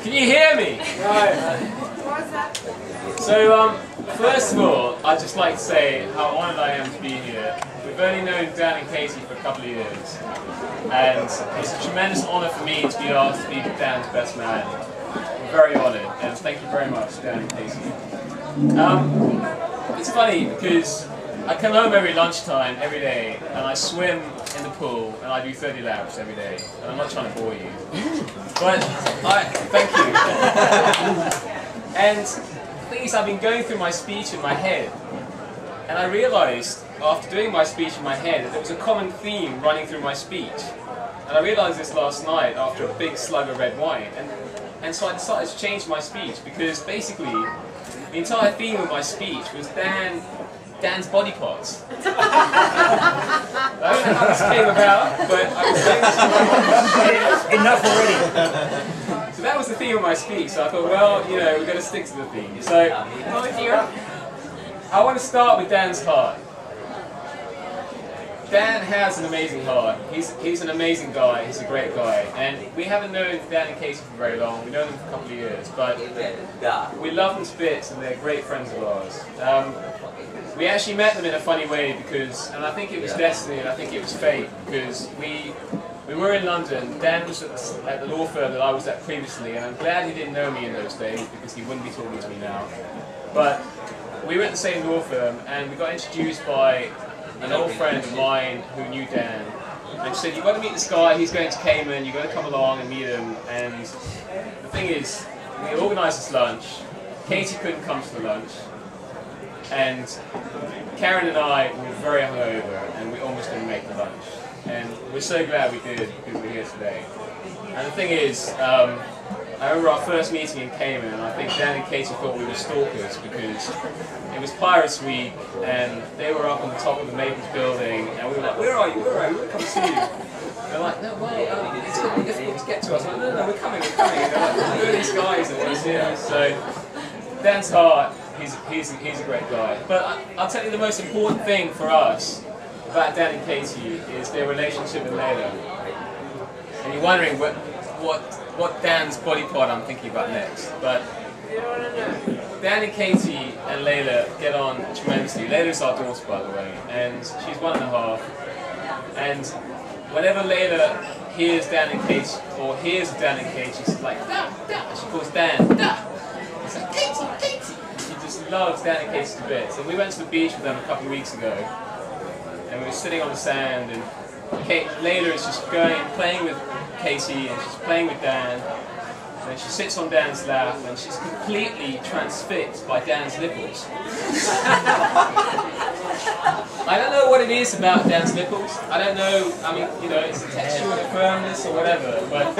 Can you hear me? So, first of all, I'd just like to say how honoured I am to be here. We've only known Dan and Katie for a couple of years, and it's a tremendous honour for me to be asked to be Dan's best man. I'm very honoured, and thank you very much, Dan and Katie. It's funny because I come home every lunchtime, every day, and I swim in the pool, and I do 30 laps every day. And I'm not trying to bore you, but thank you. And the thing is, I've been going through my speech in my head, and I realised after doing my speech in my head that there was a common theme running through my speech. And I realised this last night after a big slug of red wine, and so I decided to change my speech because basically the entire theme of my speech was Dan's body parts. I don't know how this came about, but I was saying enough already. So that was the theme of my speech, so I thought, well, you know, we're going to stick to the theme. So, I want to start with Dan's heart. Dan has an amazing heart. He's an amazing guy, he's a great guy. And we haven't known Dan and Katie for very long, we've known them for a couple of years, but we love them to bits and they're great friends of ours. We actually met them in a funny way because, and I think it was destiny and I think it was fate, because we were in London. Dan was at the law firm that I was at previously, and I'm glad he didn't know me in those days because he wouldn't be talking to me now. But we were at the same law firm and we got introduced by an old friend of mine who knew Dan. And she said, you've got to meet this guy, he's going to Cayman, you've got to come along and meet him. And the thing is, we organised this lunch. Katie couldn't come to the lunch. And Karen and I were very hungover and we almost didn't make the lunch. And we're so glad we did because we're here today. And the thing is, I remember our first meeting in Cayman and I think Dan and Katie thought we were stalkers because it was Pirates Week and they were up on the top of the Maples building and we were like, where are you? Where are you? We're coming to see you. They're like, no, well, it's going to be difficult to get to us. I'm like, no, we're coming. And they're like, who are these guys that want us here? So Dan's heart. He's a great guy. But I'll tell you the most important thing for us about Dan and Katie is their relationship with Layla. And you're wondering what Dan's body part I'm thinking about next. But Dan and Katie and Layla get on tremendously. Layla's our daughter, by the way, and she's 1.5. And whenever Layla hears Dan and Katie, or hears Dan and Katie, she's like, da, da. She calls Dan, da. It's like, Katie, Katie. Loves Dan and Katie to bits, and we went to the beach with them a couple of weeks ago, and we were sitting on the sand, and Layla is just playing with Katie, and she's playing with Dan, and then she sits on Dan's lap, and she's completely transfixed by Dan's nipples. I don't know what it is about Dan's nipples. I don't know. I mean, you know, it's the texture or the firmness or whatever, but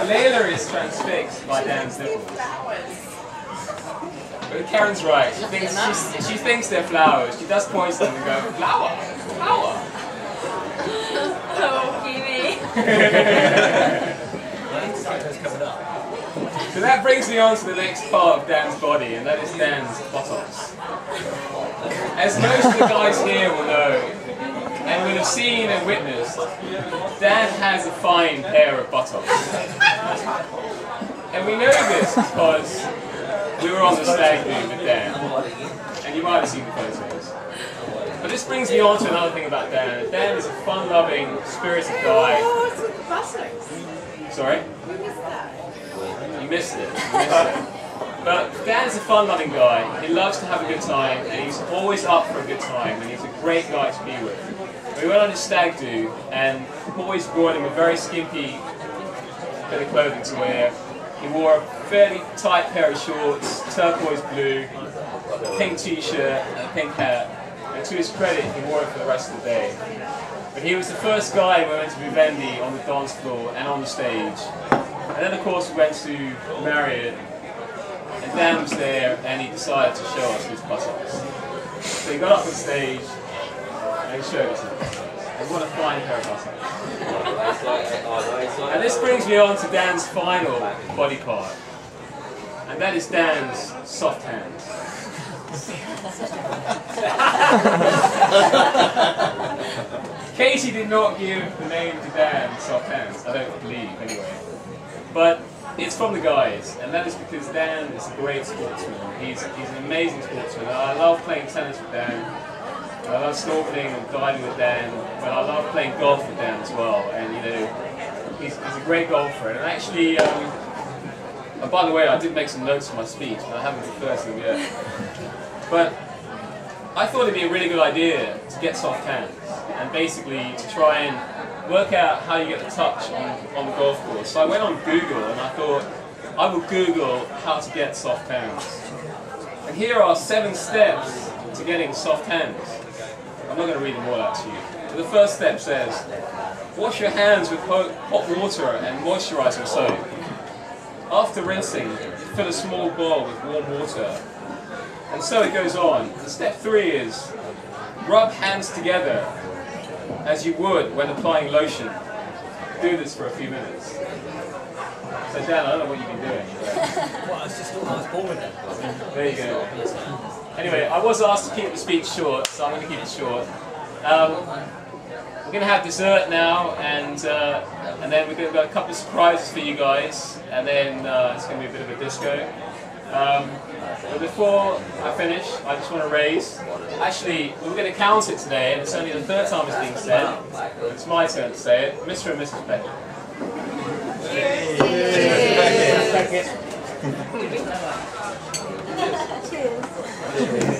Layla is transfixed by Dan's nipples. But Karen's right. She thinks they're flowers. She does point to them and go, flower, flower. Oh, Kiwi. So that brings me on to the next part of Dan's body, and that is Dan's buttocks. As most of the guys here will know, and will have seen and witnessed, Dan has a fine pair of buttocks. And we know this because we were on the stag do with Dan, and you might have seen the photos. But this brings me on to another thing about Dan. Dan is a fun-loving, spirited guy. Sorry? You missed it. But Dan's a fun-loving guy. He loves to have a good time, and he's always up for a good time, and he's a great guy to be with. We went on his stag do, and the boys brought him a very skimpy bit of clothing to wear. He wore a fairly tight pair of shorts, turquoise blue, a pink t-shirt, and a pink hat. And to his credit, he wore it for the rest of the day. But he was the first guy we went to Vivendi on the dance floor and on the stage. And then of course we went to Marriott, and Dan was there, and he decided to show us his buttocks. So he got up on stage, and he showed us his buttocks. And what a fine pair of buttocks. And this brings me on to Dan's final body part, and that is Dan's soft hands. Katie did not give the name to Dan soft hands, I don't believe anyway. But it's from the guys, and that is because Dan is a great sportsman. He's an amazing sportsman. I love playing tennis with Dan. I love snorkeling and diving with Dan, but I love playing golf with Dan as well. And you know, he's a great golfer. And actually, and by the way, I did make some notes for my speech, but I haven't referred to them yet. But I thought it'd be a really good idea to get soft hands, and basically to try and work out how you get the touch on the golf course. So I went on Google and I thought, I will Google how to get soft hands. And here are 7 steps to getting soft hands. I'm not going to read them all out to you. But the first step says, wash your hands with hot water and moisturizing soap. After rinsing, fill a small bowl with warm water. And so it goes on. And step 3 is, rub hands together as you would when applying lotion. Do this for a few minutes. So Dan, I don't know what you've been doing. Well, I was bored then. There you go. Anyway, I was asked to keep the speech short, so I'm going to keep it short. We're going to have dessert now, and then we've got a couple of surprises for you guys, and then it's going to be a bit of a disco. But before I finish, I just want to raise. Actually, we're going to count it today, and it's only the 3rd time it's being said. It's my turn to say it. Mr. and Mrs. Beckett. Cheers.